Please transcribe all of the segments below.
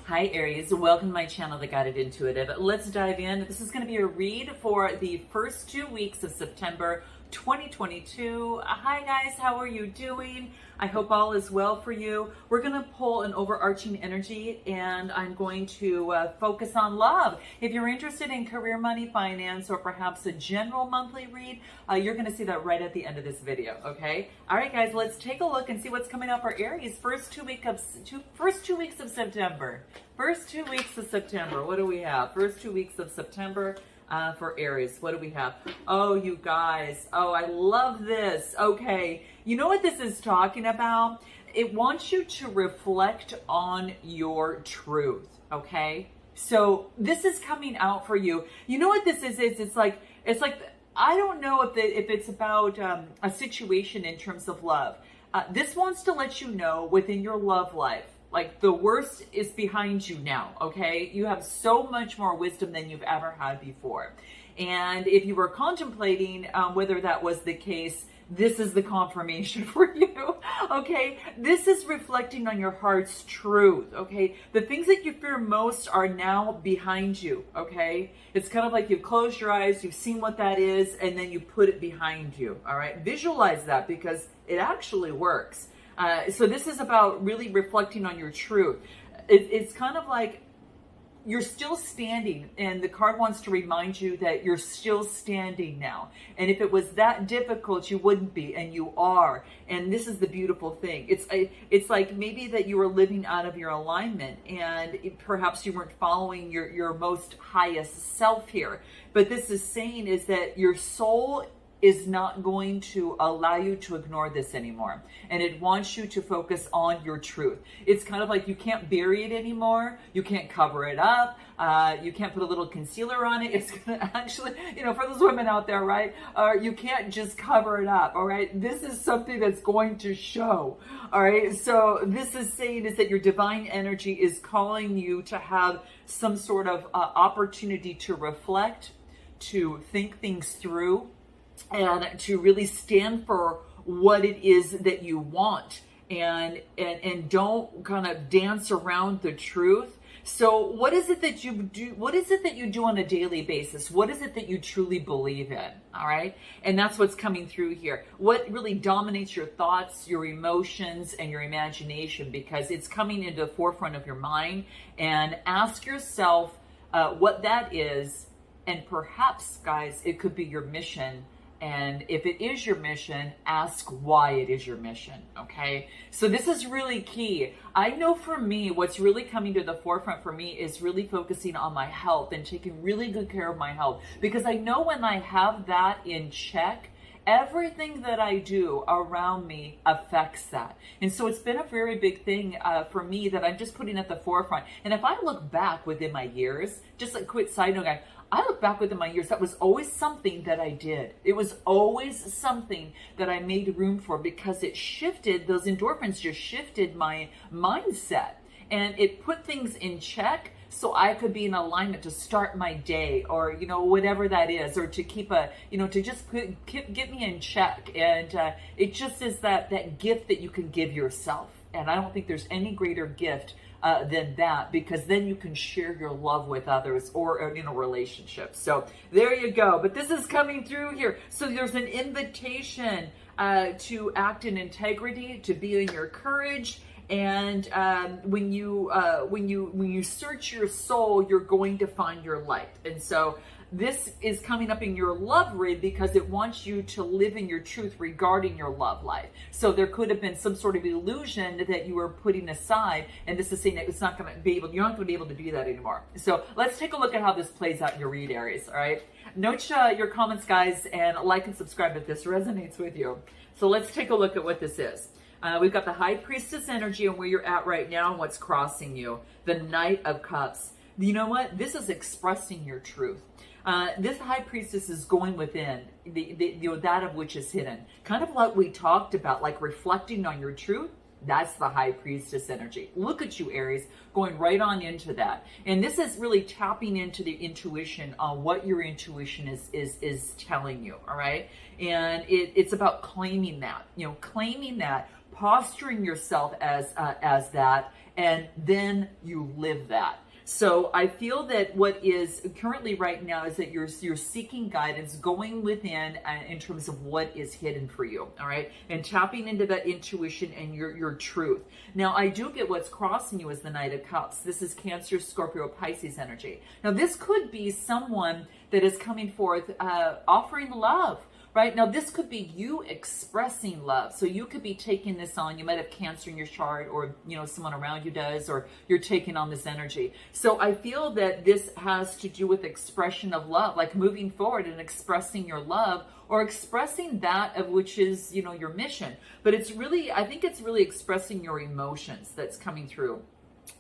Hi Aries, welcome to my channel, The Guided Intuitive. Let's dive in. This is going to be a read for the first 2 weeks of September 2022. Hi guys, how are you doing? I hope all is well for you. We're going to pull an overarching energy and I'm going to focus on love. If you're interested in career, money, finance, or perhaps a general monthly read, you're going to see that right at the end of this video, okay? All right guys, let's take a look and see what's coming up for Aries first 2 weeks of September. First 2 weeks of September, what do we have? First 2 weeks of September for Aries, what do we have? Oh, you guys, oh, I love this. Okay, you know what this is talking about? It wants you to reflect on your truth, okay? So this is coming out for you. You know what this is? It's like, I don't know if it's about a situation in terms of love. This wants to let you know within your love life, like the worst is behind you now, okay? You have so much more wisdom than you've ever had before. And if you were contemplating whether that was the case, this is the confirmation for you, okay? This is reflecting on your heart's truth, okay? The things that you fear most are now behind you, okay? It's kind of like you've closed your eyes, you've seen what that is, and then you put it behind you, all right? Visualize that because it actually works. So this is about really reflecting on your truth. It's kind of like you're still standing, and the card wants to remind you that you're still standing now. And if it was that difficult, you wouldn't be, and you are. And this is the beautiful thing. It's like maybe that you were living out of your alignment, and perhaps you weren't following your most highest self here. But this is saying is that your soul is not going to allow you to ignore this anymore. And it wants you to focus on your truth. It's kind of like you can't bury it anymore. You can't cover it up. You can't put a little concealer on it. It's going to actually, you know, for those women out there, right? You can't just cover it up, all right? This is something that's going to show, all right? So this is saying is that your divine energy is calling you to have some sort of opportunity to reflect, to think things through, and to really stand for what it is that you want, and don't kind of dance around the truth. So what is it that you do? What is it that you do on a daily basis? What is it that you truly believe in? All right. And that's what's coming through here. What really dominates your thoughts, your emotions, and your imagination, because it's coming into the forefront of your mind. And ask yourself what that is. And perhaps, guys, it could be your mission. And if it is your mission, ask why it is your mission, okay? So this is really key. I know for me, what's really coming to the forefront for me is really focusing on my health and taking really good care of my health. Because I know when I have that in check, everything that I do around me affects that. And so it's been a very big thing for me that I'm just putting at the forefront. And if I look back within my years, just a quick side note, guys, I look back within my years, that was always something that I did. It was always something that I made room for because it shifted, those endorphins just shifted my mindset. And it put things in check so I could be in alignment to start my day, or, you know, whatever that is, or to keep a, you know, to just get me in check. And it just is that gift that you can give yourself. And I don't think there's any greater gift than that, because then you can share your love with others or in a relationship. So there you go. But this is coming through here. So there's an invitation to act in integrity, to be in your courage. And when you search your soul, you're going to find your light. And so this is coming up in your love read because it wants you to live in your truth regarding your love life. So there could have been some sort of illusion that you were putting aside, and this is saying that it's not going to be able, you're not going to be able to do that anymore. So let's take a look at how this plays out in your read, Aries. All right. Note your comments, guys, and like and subscribe if this resonates with you. So let's take a look at what this is. We've got the High Priestess energy and where you're at right now and what's crossing you. The Knight of Cups. You know what? This is expressing your truth. This High Priestess is going within, that of which is hidden. Kind of like we talked about, like reflecting on your truth. That's the High Priestess energy. Look at you, Aries, going right on into that. And this is really tapping into the intuition on what your intuition is telling you, all right? And it's about claiming that, claiming that, posturing yourself as that, and then you live that. So I feel that what is currently right now is that you're seeking guidance, going within in terms of what is hidden for you, all right? And tapping into that intuition and your truth. Now, I do get what's crossing you as the Knight of Cups. This is Cancer, Scorpio, Pisces energy. Now, this could be someone that is coming forth offering love. Right? Now, this could be you expressing love. So you could be taking this on. You might have Cancer in your chart, or, you know, someone around you does, or you're taking on this energy. So I feel that this has to do with expression of love, like moving forward and expressing your love, or expressing that of which is, you know, your mission. But it's really, I think it's really expressing your emotions that's coming through.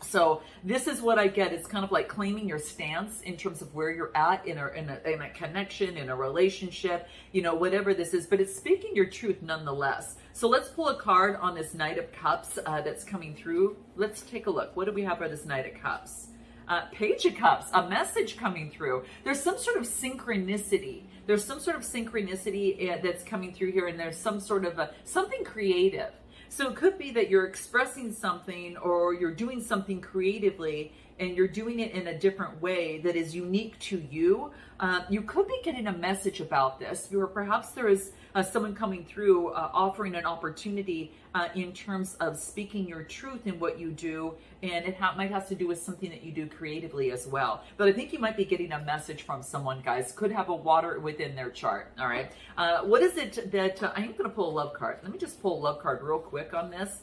So this is what I get. It's kind of like claiming your stance in terms of where you're at in a connection, in a relationship, you know, whatever this is, but it's speaking your truth nonetheless. So let's pull a card on this Knight of Cups that's coming through. Let's take a look. What do we have for this Knight of Cups? Page of Cups, a message coming through. There's some sort of synchronicity. There's some sort of synchronicity that's coming through here, and there's some sort of something creative. So it could be that you're expressing something, or you're doing something creatively, and you're doing it in a different way that is unique to you. You could be getting a message about this, or perhaps there is someone coming through offering an opportunity in terms of speaking your truth in what you do, and it might have to do with something that you do creatively as well. But I think you might be getting a message from someone, guys. Could have a water within their chart, all right? What is it that, I am going to pull a love card. Let me just pull a love card real quick on this.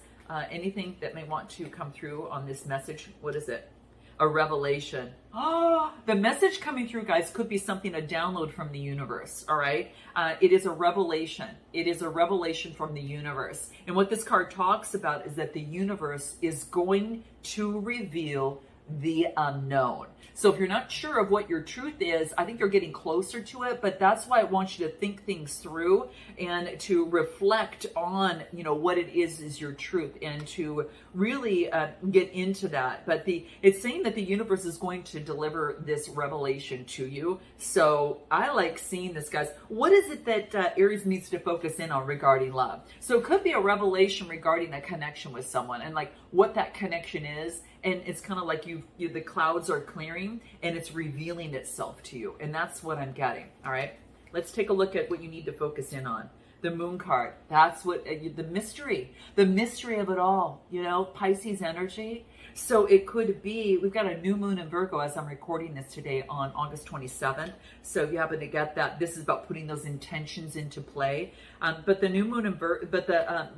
Anything that may want to come through on this message. What is it? A revelation. Oh, the message coming through, guys, could be something, a download from the universe, all right? It is a revelation. It is a revelation from the universe. And what this card talks about is that the universe is going to reveal the unknown. So if you're not sure of what your truth is, I think you're getting closer to it, but that's why I want you to think things through and to reflect on, you know, what it is your truth, and to really get into that. But it's saying that the universe is going to deliver this revelation to you. So I like seeing this, guys. What is it that Aries needs to focus in on regarding love? So it could be a revelation regarding a connection with someone, and like what that connection is. And it's kind of like the clouds are clearing and it's revealing itself to you. And that's what I'm getting. All right. Let's take a look at what you need to focus in on. The Moon card. That's what the mystery of it all, you know, Pisces energy. So it could be, we've got a new moon in Virgo as I'm recording this today on August 27th. So if you happen to get that, this is about putting those intentions into play. But the new moon in Virgo, but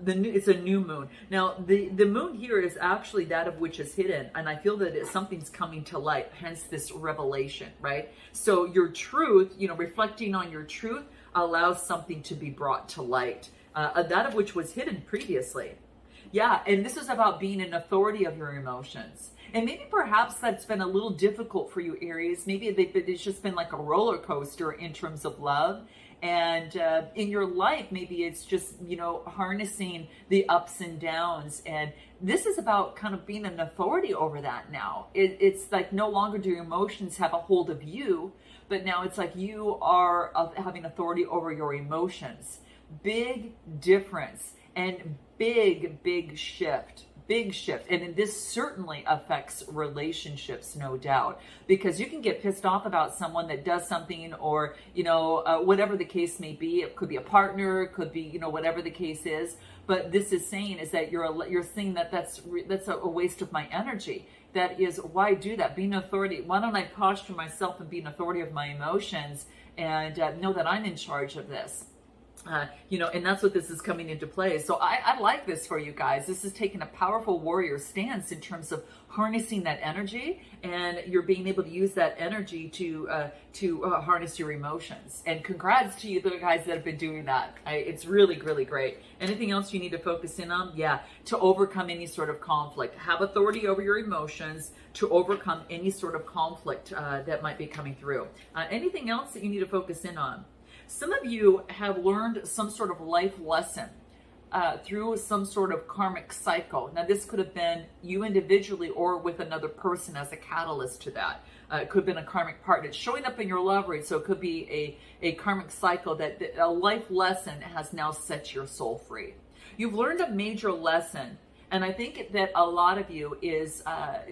it's a new moon. Now the moon here is actually that of which is hidden. And I feel that something's coming to light, hence this revelation, right? So your truth, you know, reflecting on your truth allows something to be brought to light, that of which was hidden previously. Yeah, and this is about being an authority of your emotions. And maybe perhaps that's been a little difficult for you, Aries. Maybe it's just been like a roller coaster in terms of love. And in your life, maybe it's just, you know, harnessing the ups and downs. And this is about kind of being an authority over that now. It's like no longer do your emotions have a hold of you, but now it's like you are having authority over your emotions. Big difference. And big shift. And this certainly affects relationships, no doubt, because you can get pissed off about someone that does something, or, you know, whatever the case may be. It could be a partner, it could be, you know, whatever the case is. But this is saying is that you're saying that that's a waste of my energy. That is, why do that? Being an authority. Why don't I posture myself and be an authority of my emotions and know that I'm in charge of this? You know, and that's what this is coming into play. So I like this for you guys. This is taking a powerful warrior stance in terms of harnessing that energy, and you're being able to use that energy to harness your emotions. And congrats to you, the guys that have been doing that. It's really, really great. Anything else you need to focus in on? Yeah, to overcome any sort of conflict. Have authority over your emotions to overcome any sort of conflict that might be coming through. Anything else that you need to focus in on? Some of you have learned some sort of life lesson through some sort of karmic cycle. Now, this could have been you individually or with another person as a catalyst to that. It could have been a karmic partner. It's showing up in your love read, so it could be a karmic cycle that a life lesson has now set your soul free. You've learned a major lesson And I think that a lot of you is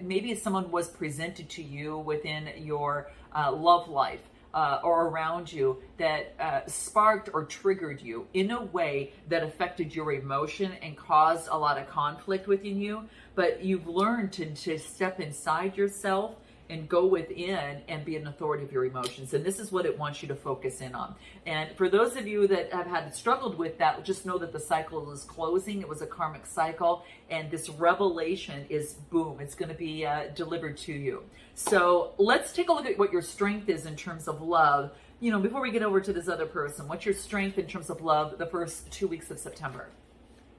maybe someone was presented to you within your love life or around you that sparked or triggered you in a way that affected your emotion and caused a lot of conflict within you. But you've learned to step inside yourself and go within and be an authority of your emotions. And this is what it wants you to focus in on. And for those of you that have had struggled with that, just know that the cycle is closing. It was a karmic cycle, and this revelation is boom. It's going to be delivered to you. So let's take a look at what your strength is in terms of love. You know, before we get over to this other person, what's your strength in terms of love the first 2 weeks of September?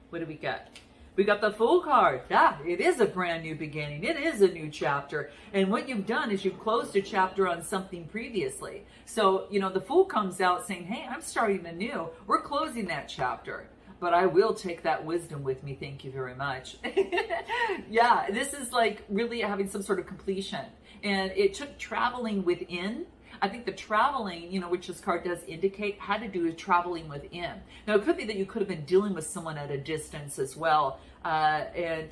What do we get? We got the Fool card. Yeah, it is a brand new beginning. It is a new chapter. And what you've done is you've closed a chapter on something previously. So, you know, the Fool comes out saying, hey, I'm starting anew. We're closing that chapter. But I will take that wisdom with me. Thank you very much. Yeah, this is like really having some sort of completion. And it took traveling within. I think the traveling, you know, which this card does indicate, had to do with traveling within. Now, it could be that you could have been dealing with someone at a distance as well. And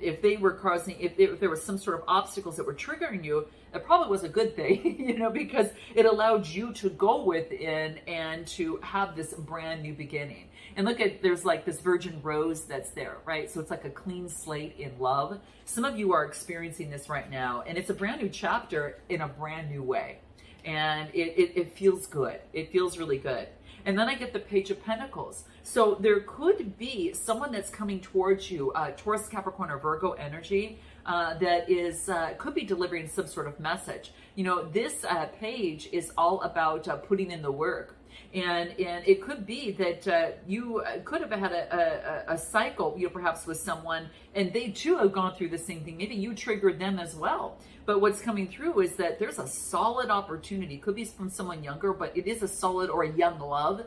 if they were causing, if there was some sort of obstacles that were triggering you, it probably was a good thing, you know, because it allowed you to go within and to have this brand new beginning. And look at, there's like this virgin rose that's there, right? So it's like a clean slate in love. Some of you are experiencing this right now, and it's a brand new chapter in a brand new way. And it feels good. It feels really good. And then I get the Page of Pentacles. So there could be someone that's coming towards you, Taurus, Capricorn, or Virgo energy, that is could be delivering some sort of message. You know, this page is all about putting in the work. And it could be that you could have had a cycle, you know, perhaps with someone, and they too have gone through the same thing. Maybe you triggered them as well. But what's coming through is that there's a solid opportunity. Could be from someone younger, but it is a solid or a young love,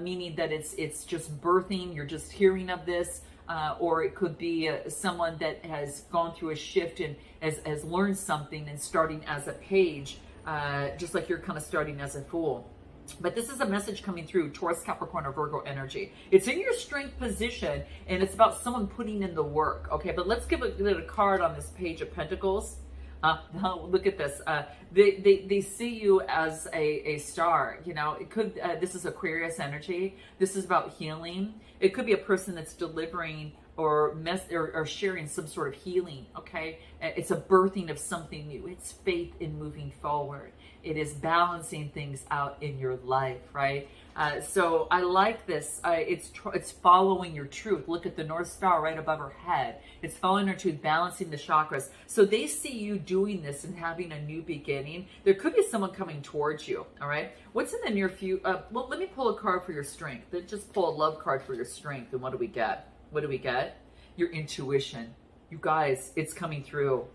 meaning that it's just birthing. You're just hearing of this. Or it could be someone that has gone through a shift and has learned something and starting as a page, just like you're kind of starting as a fool. But this is a message coming through Taurus, Capricorn, or Virgo energy. It's in your strength position, and it's about someone putting in the work. Okay, but let's give a card on this Page of Pentacles. Look at this. They see you as a star. You know, it could. This is Aquarius energy. This is about healing. It could be a person that's delivering or sharing some sort of healing. Okay, it's a birthing of something new. It's faith in moving forward. It is balancing things out in your life, right? So I like this. It's following your truth. Look at the North Star right above her head. It's following her truth, balancing the chakras. So they see you doing this and having a new beginning. There could be someone coming towards you, all right? What's in the near future? Well, let me pull a card for your strength. Then just pull a love card for your strength. And what do we get? What do we get? Your intuition. You guys, it's coming through.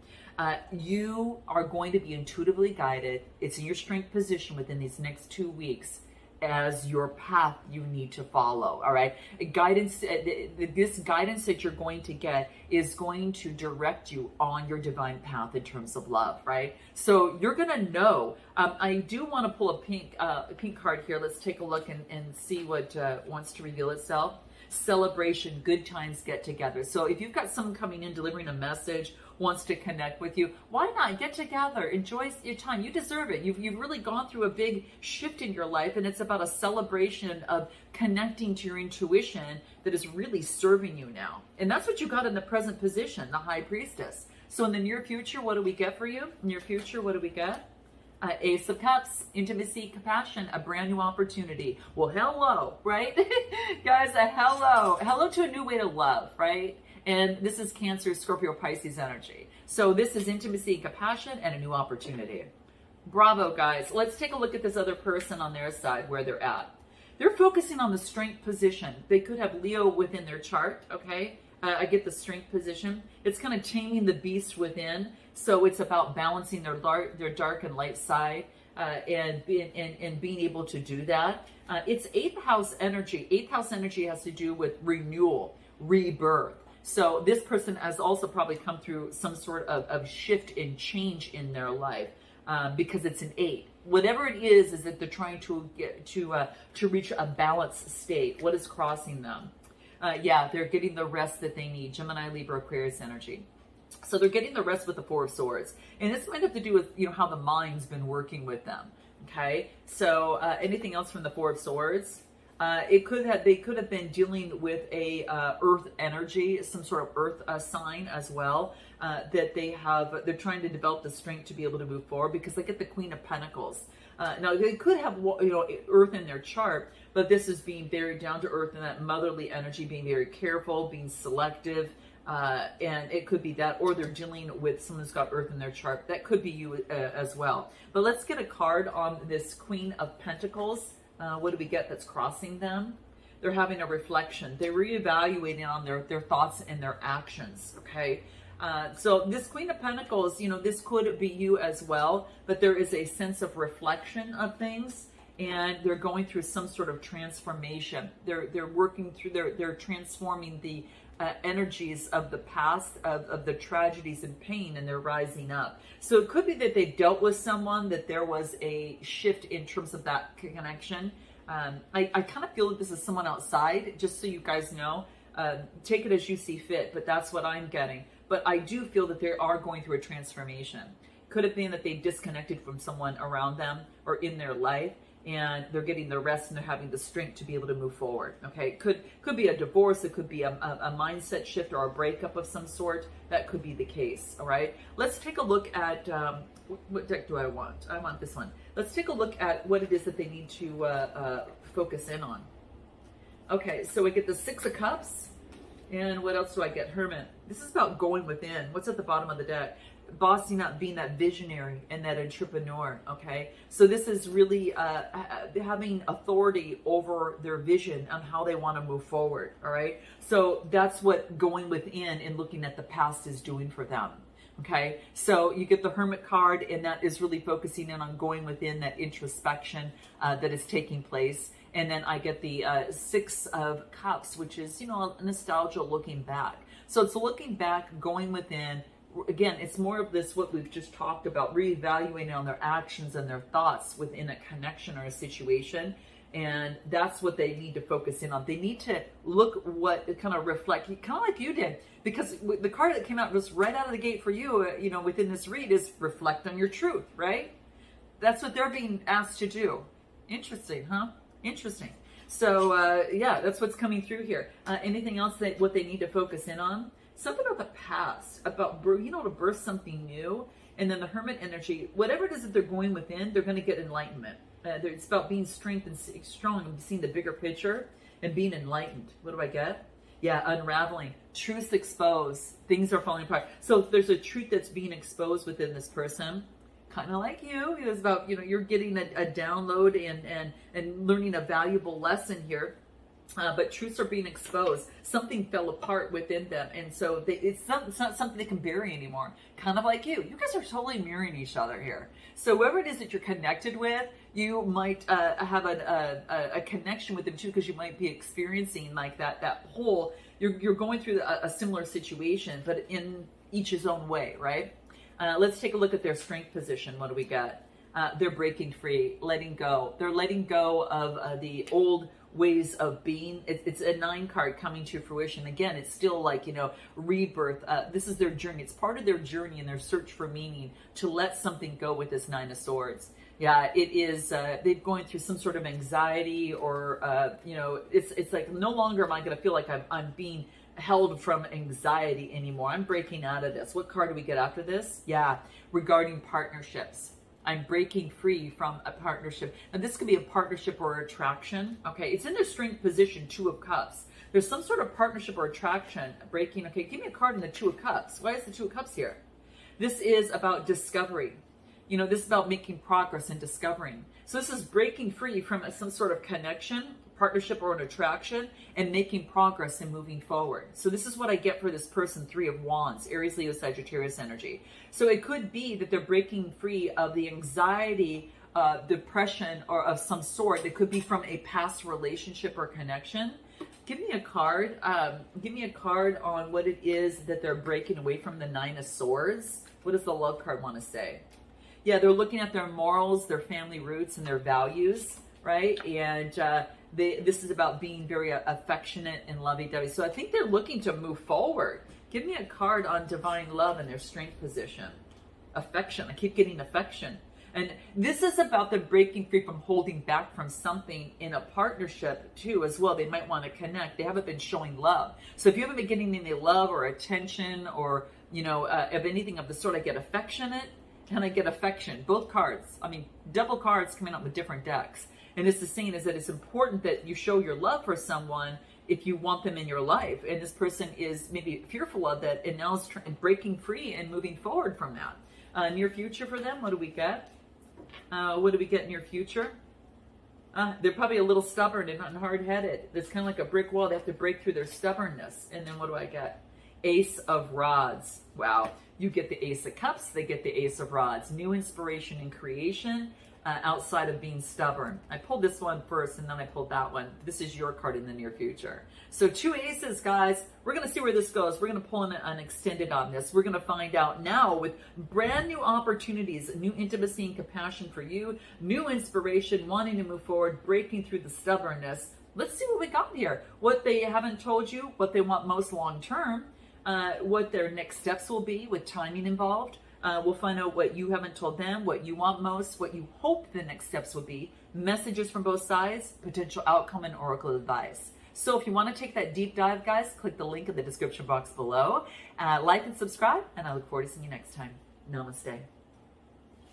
You are going to be intuitively guided. It's in your strength position within these next 2 weeks as your path you need to follow. All right. Guidance, this guidance that you're going to get is going to direct you on your divine path in terms of love. Right. So you're going to know. I do want to pull a pink card here. Let's take a look and see what wants to reveal itself. Celebration, good times, get together. So if you've got someone coming in delivering a message, wants to connect with you, why not get together? Enjoy your time. You deserve it. You've really gone through a big shift in your life, and it's about a celebration of connecting to your intuition that is really serving you now. And that's what you got in the present position, the High Priestess. So in the near future, what do we get for you? Near future, what do we get? Ace of Cups, intimacy, compassion, a brand new opportunity. Well, hello, right? Guys, a hello. Hello to a new way to love, right? And this is Cancer, Scorpio, Pisces energy. So this is intimacy, compassion, and a new opportunity. Bravo, guys. Let's take a look at this other person on their side, where they're at. They're focusing on the strength position. They could have Leo within their chart, okay? I get the strength position. It's kind of taming the beast within. So it's about balancing their dark and light side and being able to do that. It's 8th house energy. 8th house energy has to do with renewal, rebirth. So this person has also probably come through some sort of shift and change in their life because it's an 8. Whatever it is that they're trying to get to reach a balanced state. What is crossing them? Yeah, they're getting the rest that they need. Gemini, Libra, Aquarius energy. So they're getting the rest with the Four of Swords. And this might have to do with, how the mind's been working with them. Okay. So anything else from the Four of Swords? They could have been dealing with a earth energy, some sort of earth sign as well, that they're trying to develop the strength to be able to move forward, because they get the Queen of Pentacles. Now they could have, earth in their chart, but this is being very down to earth, and that motherly energy, being very careful, being selective, and it could be that, or they're dealing with someone who's got earth in their chart. That could be you as well. But let's get a card on this Queen of Pentacles. What do we get that's crossing them? They're having a reflection. They're reevaluating on their thoughts and their actions, okay? So this Queen of Pentacles, this could be you as well, but there is a sense of reflection of things, and they're going through some sort of transformation. They're working through, they're transforming the energies of the past, of the tragedies and pain, and they're rising up. So it could be that they dealt with someone, that there was a shift in terms of that connection. I kind of feel that this is someone outside, just so you guys know. Take it as you see fit, but that's what I'm getting. But I do feel that they are going through a transformation. Could have been that they disconnected from someone around them or in their life, and they're getting the rest and they're having the strength to be able to move forward. Okay, could be a divorce, it could be a mindset shift or a breakup of some sort. That could be the case. All right, let's take a look at what deck do I want? I want this one. Let's take a look at what it is that they need to focus in on. Okay, so we get the Six of Cups, and what else do I get? Hermit. This is about going within. What's at the bottom of the deck? Bossing up, being that visionary and that entrepreneur. Okay, so this is really having authority over their vision on how they want to move forward. All right, so that's what going within and looking at the past is doing for them. Okay, so you get the Hermit card, and that is really focusing in on going within, that introspection that is taking place. And then I get the Six of Cups, which is, nostalgia, looking back. So it's looking back, going within. Again, it's more of this, what we've just talked about, reevaluating on their actions and their thoughts within a connection or a situation. And that's what they need to focus in on. They need to look kind of reflect, kind of like you did, because the card that came out just right out of the gate for you, within this read, is reflect on your truth, right? That's what they're being asked to do. Interesting, huh? Interesting. So, yeah, that's what's coming through here. Anything else what they need to focus in on? Something about the past, about, to birth something new. And then the Hermit energy, whatever it is that they're going within, they're going to get enlightenment. It's about being strength and strong and seeing the bigger picture and being enlightened. What do I get? Yeah, unraveling. Truths exposed. Things are falling apart. So if there's a truth that's being exposed within this person, kind of like you, it's about, you're getting a download and learning a valuable lesson here. But truths are being exposed. Something fell apart within them. And so it's not something they can bury anymore. Kind of like you. You guys are totally mirroring each other here. So whoever it is that you're connected with, you might have a connection with them too, because you might be experiencing like that whole, you're going through a similar situation, but in each his own way, right? Let's take a look at their strength position. What do we got? They're breaking free, letting go. They're letting go of the old ways of being. It's a 9 card coming to fruition. Again, it's still like, rebirth. This is their journey. It's part of their journey and their search for meaning to let something go with this 9 of Swords. Yeah, it is, they're going through some sort of anxiety or, it's like no longer am I going to feel like I'm being held from anxiety anymore. I'm breaking out of this. What card do we get after this? Yeah, regarding partnerships. I'm breaking free from a partnership. And this could be a partnership or attraction. Okay, it's in their strength position, 2 of Cups. There's some sort of partnership or attraction breaking. Okay, give me a card in the 2 of Cups. Why is the 2 of Cups here? This is about discovery. This is about making progress and discovering. So this is breaking free from some sort of connection, partnership, or an attraction, and making progress and moving forward. So this is what I get for this person, 3 of Wands, Aries, Leo, Sagittarius energy. So it could be that they're breaking free of the anxiety, depression, or of some sort. It could be from a past relationship or connection. Give me a card. Give me a card on what it is that they're breaking away from, the 9 of Swords. What does the love card want to say? Yeah, they're looking at their morals, their family roots, and their values, right? And This is about being very affectionate and lovey-dovey. So I think they're looking to move forward. Give me a card on divine love in their strength position. Affection. I keep getting affection. And this is about them breaking free from holding back from something in a partnership too as well. They might want to connect. They haven't been showing love. So if you haven't been getting any love or attention or, of anything of the sort, I get affectionate and I get affection. Both cards. I mean, double cards coming out with different decks. And it's the saying is that it's important that you show your love for someone if you want them in your life. And this person is maybe fearful of that and now is breaking free and moving forward from that. Near future for them, what do we get? What do we get near future? They're probably a little stubborn and not hard-headed. It's kind of like a brick wall. They have to break through their stubbornness. And then what do I get? Ace of Rods. Wow. You get the Ace of Cups. They get the Ace of Rods. New inspiration and creation outside of being stubborn. I pulled this one first and then I pulled that one. This is your card in the near future. So 2 aces, guys. We're going to see where this goes. We're going to pull in an extended on this. We're going to find out now with brand new opportunities, new intimacy and compassion for you, new inspiration, wanting to move forward, breaking through the stubbornness. Let's see what we got here. What they haven't told you, what they want most long term, what their next steps will be with timing involved. We'll find out what you haven't told them, what you want most, what you hope the next steps will be, messages from both sides, potential outcome, and oracle advice. So if you want to take that deep dive, guys, click the link in the description box below. Like and subscribe, and I look forward to seeing you next time. Namaste.